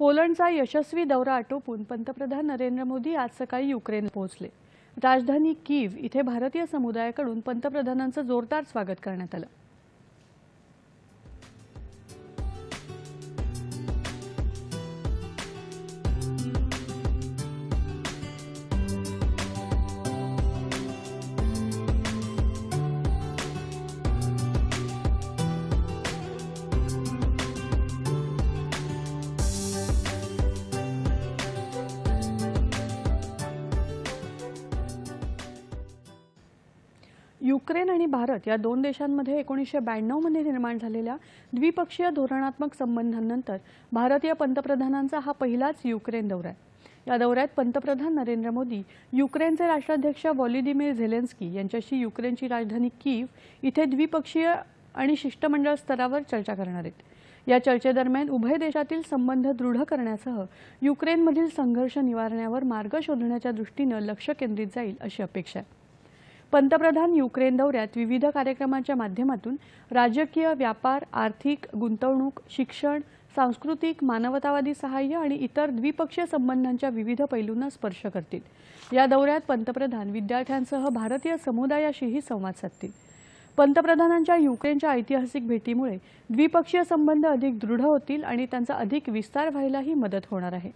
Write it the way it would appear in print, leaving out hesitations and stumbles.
पोलंडचा यशस्वी दौरा आटोपून पंतप्रधान नरेंद्र मोदी आज सकाळी युक्रेन पोहोचले। राजधानी कीव इथे भारतीय समुदायाकडून पंतप्रधानांचं जोरदार स्वागत करण्यात आलं। युक्रेन आणि भारत या दोन देशांमध्ये 1992 मध्ये निर्माण झालेल्या द्विपक्षीय धोरणात्मक संबंधांनंतर भारतीय पंतप्रधानांचा हा पहिलाच युक्रेन दौरा आहे। या दौऱ्यात पंतप्रधान नरेंद्र मोदी युक्रेनचे राष्ट्राध्यक्ष व्लादिमीर झेलेन्स्की यांच्याशी युक्रेनची राजधानी कीव इथे द्विपक्षीय आणि शिष्टमंडळ स्तरावर चर्चा करणार आहेत। या चर्चेदरम्यान उभय देशातील संबंध दृढ करण्यासह युक्रेनमधील संघर्ष निवारण्यावर मार्ग शोधण्याच्या दृष्टीने लक्ष केंद्रित जाईल अशी अपेक्षा आहे। पंतप्रधान युक्रेन दौऱ्यात विविध कार्यक्रमांच्या माध्यमातून राजकीय, व्यापार, आर्थिक, गुंतवणूक, शिक्षण, सांस्कृतिक, मानवतावादी सहाय्य आणि इतर द्विपक्षीय संबंधांच्या विविध पैलूंना स्पर्श करतील। या दौऱ्यात पंतप्रधान विद्यार्थ्यांसह भारतीय समुदायाशीही संवाद साधतील। पंतप्रधानांच्या युक्रेनच्या ऐतिहासिक भेटीमुळे द्विपक्षीय संबंध अधिक दृढ होतील आणि त्यांचा अधिक विस्तार व्हायलाही मदत होणार आहे।